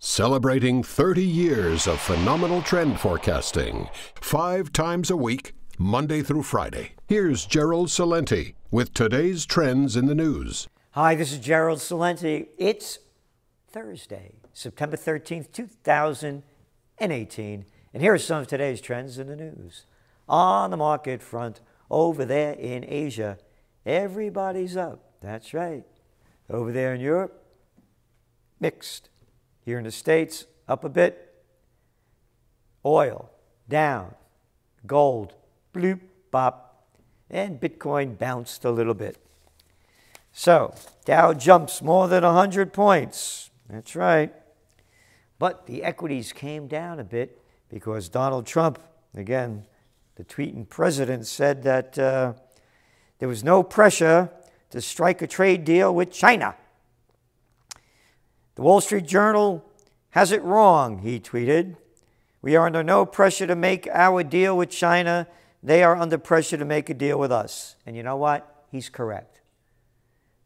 Celebrating 30 years of phenomenal trend forecasting, 5 times a week, Monday through Friday. Here's Gerald Celente with today's trends in the news. Hi, this is Gerald Celente. It's Thursday, September 13th, 2018. And here are some of today's trends in the news. On the market front, over there in Asia, everybody's up. That's right. Over there in Europe, mixed. Here in the States, up a bit. Oil, down. Gold, bloop, bop. And Bitcoin bounced a little bit. So, Dow jumps more than 100 points. That's right. But the equities came down a bit because Donald Trump, again, the tweeting president, said that there was no pressure to strike a trade deal with China. The Wall Street Journal has it wrong, he tweeted. We are under no pressure to make our deal with China. They are under pressure to make a deal with us. And you know what? He's correct.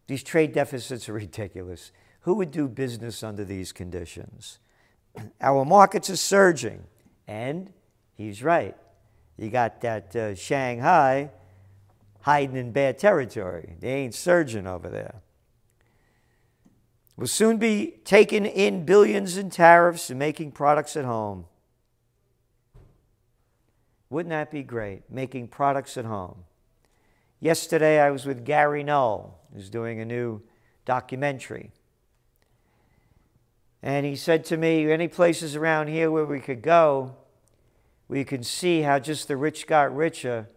These trade deficits are ridiculous. Who would do business under these conditions? Our markets are surging. And he's right. You got that Shanghai hiding in bad territory. They ain't surging over there. Will soon be taking in billions in tariffs and making products at home. Wouldn't that be great, making products at home? Yesterday I was with Gary Null, who's doing a new documentary. And he said to me, any places around here where we could go, we can see how just the rich got richer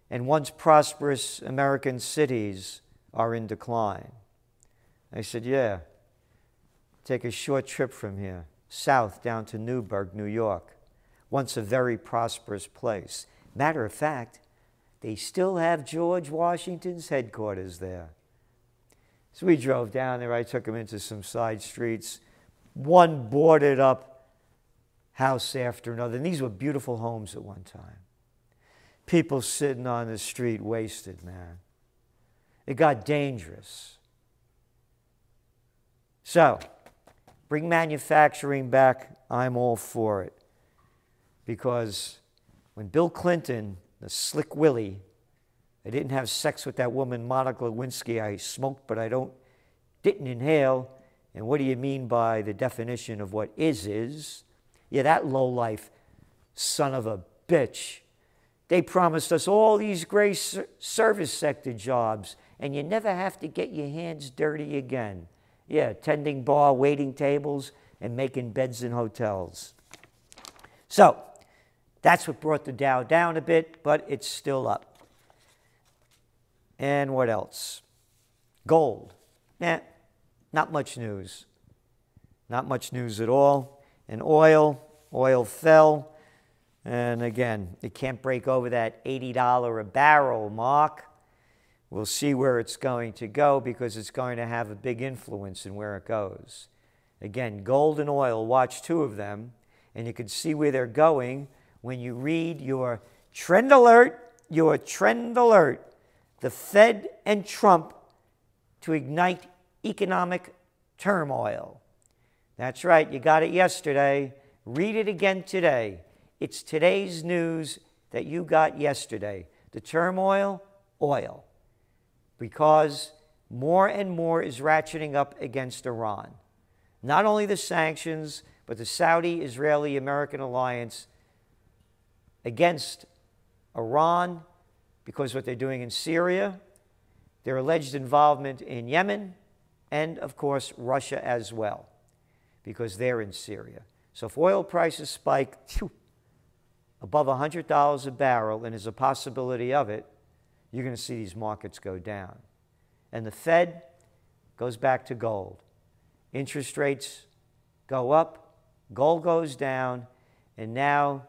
and once prosperous American cities are in decline. I said, yeah, take a short trip from here, south down to Newburgh, New York, once a very prosperous place. Matter of fact, they still have George Washington's headquarters there. So we drove down there. I took him into some side streets, one boarded up house after another. And these were beautiful homes at one time. People sitting on the street wasted, man. It got dangerous. So, bring manufacturing back. I'm all for it. Because when Bill Clinton, the slick Willie, I didn't have sex with that woman, Monica Lewinsky. I smoked, but I didn't inhale. And what do you mean by the definition of what is? Yeah, that lowlife son of a bitch. They promised us all these great service sector jobs, and you never have to get your hands dirty again. Yeah, tending bar, waiting tables, and making beds in hotels. So, that's what brought the Dow down a bit, but it's still up. And what else? Gold. Not much news. Not much news at all. And oil fell. And again, it can't break over that $80 a barrel mark. We'll see where it's going to go because it's going to have a big influence in where it goes. Again, gold and oil, watch two of them, and you can see where they're going when you read your trend alert, the Fed and Trump to ignite economic turmoil. That's right, you got it yesterday. Read it again today. It's today's news that you got yesterday. The turmoil, oil. Because more and more is ratcheting up against Iran. Not only the sanctions, but the Saudi-Israeli-American alliance against Iran because what they're doing in Syria, their alleged involvement in Yemen, and, of course, Russia as well, because they're in Syria. So if oil prices spike above $100 a barrel, and there's a possibility of it, you're going to see these markets go down. And the Fed goes back to gold. Interest rates go up, gold goes down, and now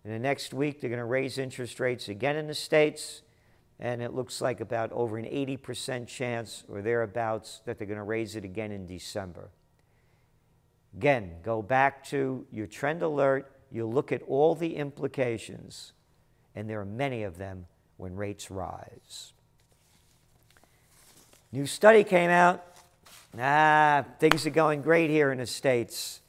in the next week they're going to raise interest rates again in the States, and it looks like about over an 80% chance or thereabouts that they're going to raise it again in December. Again, go back to your trend alert. You'll look at all the implications, and there are many of them when rates rise. New study came out. Things are going great here in the States.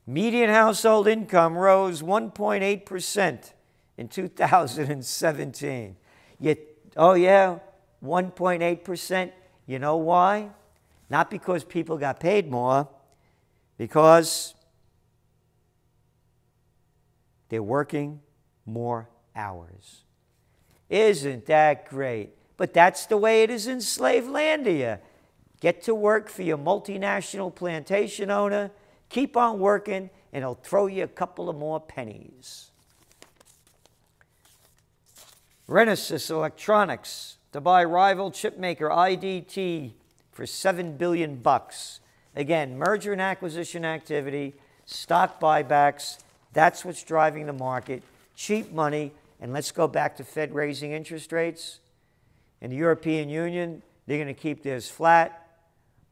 Median household income rose 1.8% in 2017. Yet, oh yeah, 1.8%. You know why? Not because people got paid more, because they're working more hours. Isn't that great? But that's the way it is in Slavelandia. Get to work for your multinational plantation owner, keep on working, and he'll throw you a couple of more pennies. Renesas Electronics to buy rival chipmaker IDT for $7 billion. Again, merger and acquisition activity, stock buybacks, that's what's driving the market. Cheap money, and let's go back to Fed raising interest rates. In the European Union, they're going to keep theirs flat.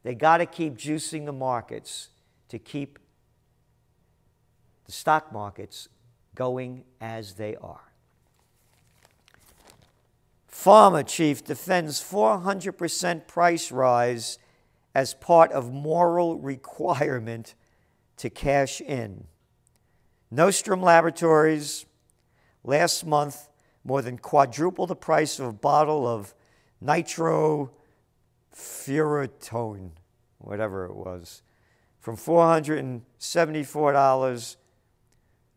They got to keep juicing the markets to keep the stock markets going as they are. Pharma chief defends 400% price rise as part of moral requirement to cash in. Nostrum Laboratories last month more than quadrupled the price of a bottle of nitrofurantoin, whatever it was, from $474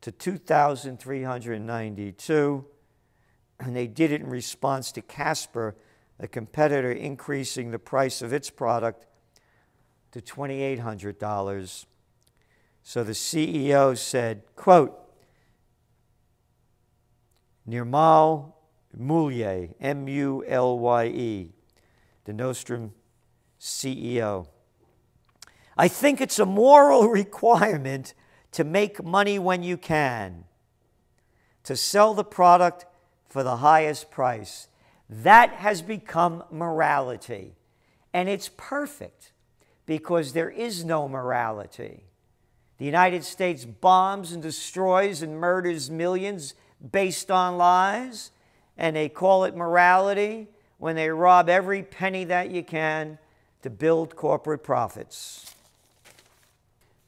to $2,392. And they did it in response to Casper, a competitor, increasing the price of its product to $2,800. So the CEO said, quote, Nirmal Mulye, M-U-L-Y-E, the Nostrum CEO. I think it's a moral requirement to make money when you can, to sell the product for the highest price. That has become morality. And it's perfect because there is no morality. The United States bombs and destroys and murders millions based on lies, and they call it morality when they rob every penny that you can to build corporate profits.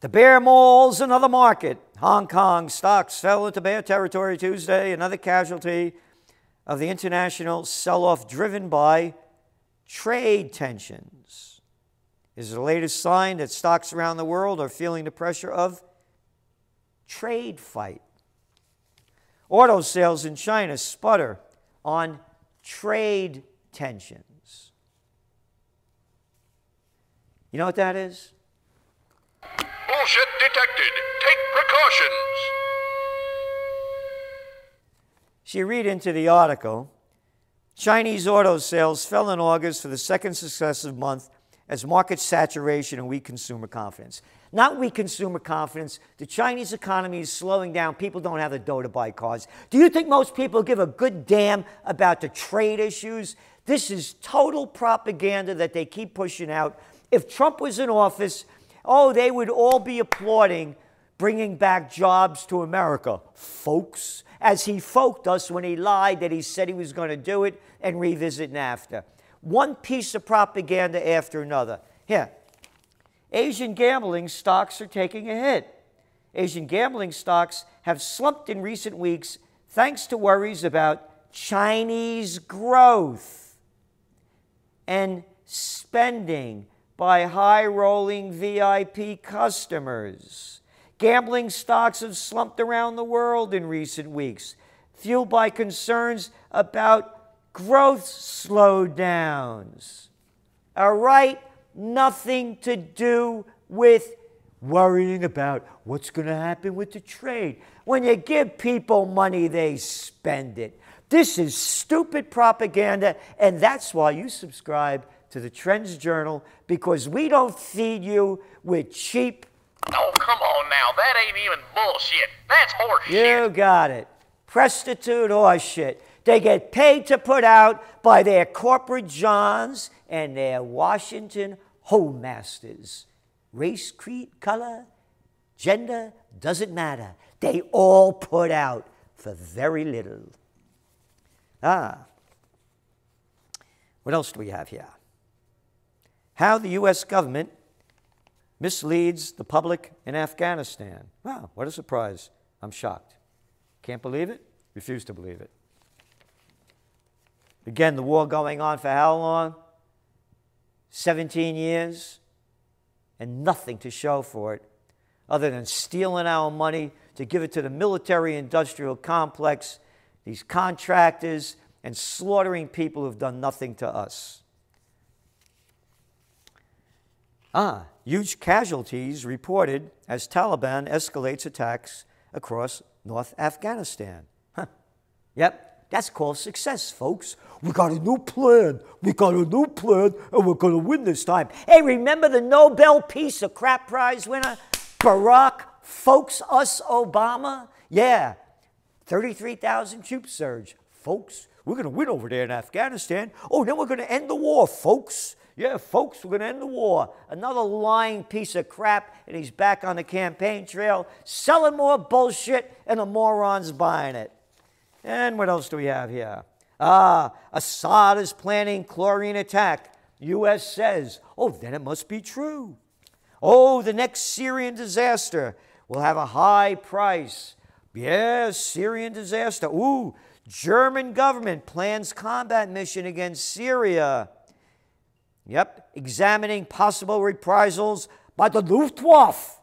The bear mauls another market. Hong Kong stocks fell into bear territory Tuesday, another casualty of the international sell-off driven by trade tensions. This is the latest sign that stocks around the world are feeling the pressure of trade fight. Auto sales in China sputter on trade tensions. You know what that is? Bullshit detected. Take precautions. So you read into the article, Chinese auto sales fell in August for the second successive month as market saturation and weak consumer confidence. Not weak consumer confidence. The Chinese economy is slowing down. People don't have the dough to buy cars. Do you think most people give a good damn about the trade issues? This is total propaganda that they keep pushing out. If Trump was in office, oh, they would all be applauding bringing back jobs to America, folks, as he folked us when he lied that he said he was going to do it and revisit NAFTA. One piece of propaganda after another. Here, Asian gambling stocks are taking a hit. Asian gambling stocks have slumped in recent weeks thanks to worries about Chinese growth and spending by high-rolling VIP customers. Gambling stocks have slumped around the world in recent weeks, fueled by concerns about growth slowdowns. All right? Nothing to do with worrying about what's going to happen with the trade. When you give people money, they spend it. This is stupid propaganda, and that's why you subscribe to the Trends Journal, because we don't feed you with cheap. Oh, come on now. That ain't even bullshit. That's horse shit. You got it. Prostitute horse shit. They get paid to put out by their corporate johns and their Washington homemasters. Race, creed, color, gender, doesn't matter. They all put out for very little. What else do we have here? How the U.S. government misleads the public in Afghanistan. Wow, what a surprise. I'm shocked. Can't believe it? Refuse to believe it. Again, the war going on for how long? 17 years, and nothing to show for it other than stealing our money to give it to the military-industrial complex, these contractors, and slaughtering people who've done nothing to us. Huge casualties reported as Taliban escalates attacks across North Afghanistan. Yep, that's called success, folks. We got a new plan. We got a new plan, and we're going to win this time. Hey, remember the Nobel Peace or Crap Prize winner, Barack Folks Us Obama? Yeah, 33,000 troop surge. Folks, we're going to win over there in Afghanistan. Oh, then we're going to end the war, folks. Yeah, folks, we're going to end the war. Another lying piece of crap, and he's back on the campaign trail, selling more bullshit, and the morons buying it. And what else do we have here? Assad is planning chlorine attack. U.S. says, oh, then it must be true. Oh, the next Syrian disaster will have a high price. Yes, Syrian disaster. Ooh, German government plans combat mission against Syria. Yep, examining possible reprisals by the Luftwaffe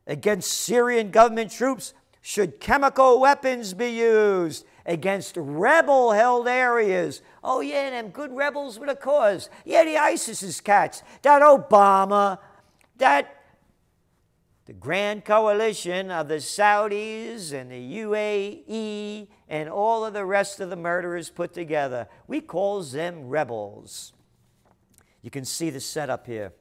against Syrian government troops should chemical weapons be used against rebel-held areas. Oh, yeah, them good rebels with a cause. Yeah, the ISIS's cats. That Obama, the grand coalition of the Saudis and the UAE and all of the rest of the murderers put together. We calls them rebels. You can see the setup here.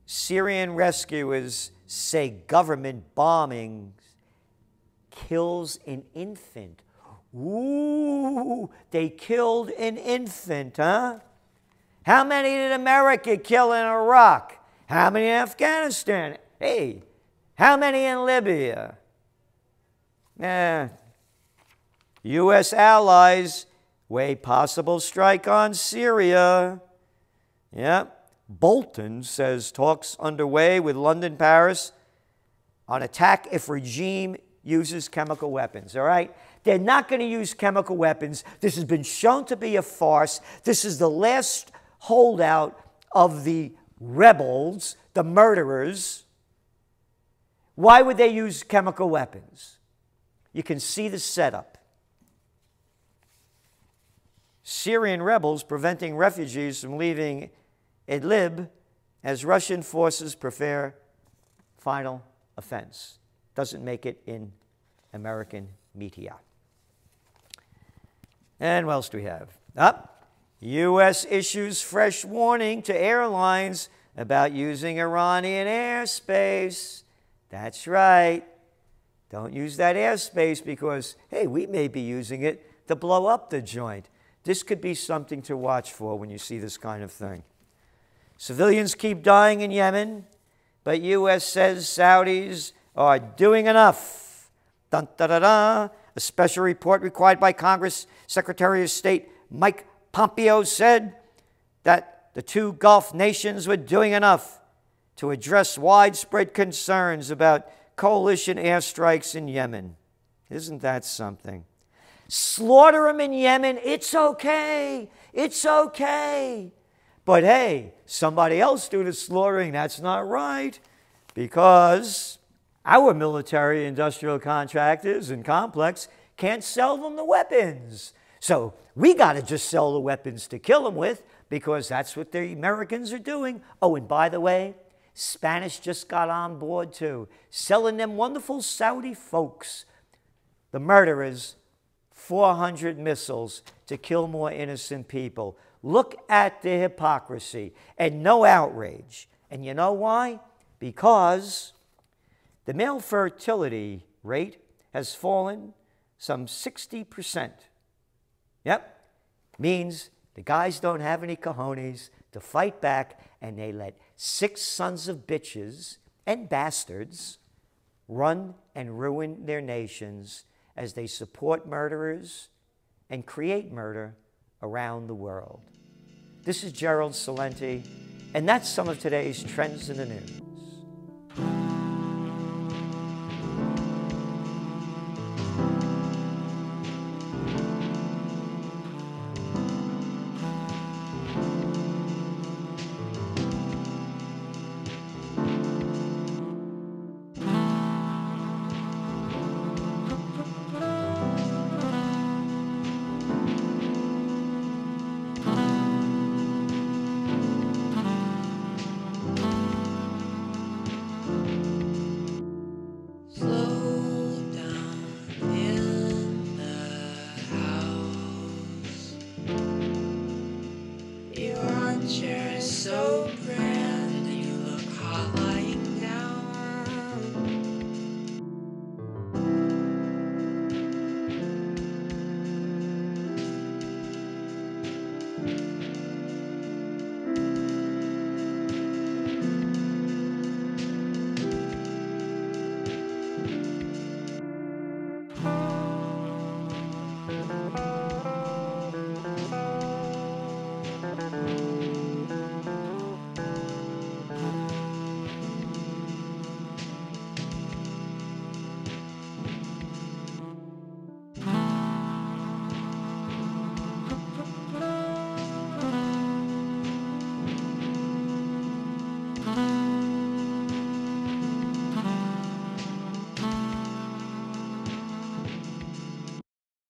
Syrian rescuers say government bombing kills an infant. Ooh, they killed an infant, huh? How many did America kill in Iraq? How many in Afghanistan? Hey, how many in Libya? U.S. allies weigh possible strike on Syria. Yeah. Bolton says talks underway with London, Paris on attack if regime uses chemical weapons, all right? They're not going to use chemical weapons. This has been shown to be a farce. This is the last holdout of the rebels, the murderers. Why would they use chemical weapons? You can see the setup. Syrian rebels preventing refugees from leaving Idlib as Russian forces prepare final offense. Doesn't make it in American media. And what else do we have? U.S. issues fresh warning to airlines about using Iranian airspace. That's right. Don't use that airspace because, hey, we may be using it to blow up the joint. This could be something to watch for when you see this kind of thing. Civilians keep dying in Yemen, but U.S. says Saudis are doing enough. Dun, da, da, da. A special report required by Congress Secretary of State Mike Pompeo said that the two Gulf nations were doing enough to address widespread concerns about coalition airstrikes in Yemen. Isn't that something? Slaughter them in Yemen, it's okay. It's okay. But hey, somebody else do the slaughtering, that's not right. Because our military industrial contractors and complex can't sell them the weapons. So we got to just sell the weapons to kill them with because that's what the Americans are doing. Oh, and by the way, Spanish just got on board too, selling them wonderful Saudi folks, the murderers, 400 missiles to kill more innocent people. Look at the hypocrisy and no outrage. And you know why? Because the male fertility rate has fallen some 60%. Yep. Means the guys don't have any cojones to fight back, and they let 6 sons of bitches and bastards run and ruin their nations as they support murderers and create murder around the world. This is Gerald Celente. And that's some of today's trends in the news. So great.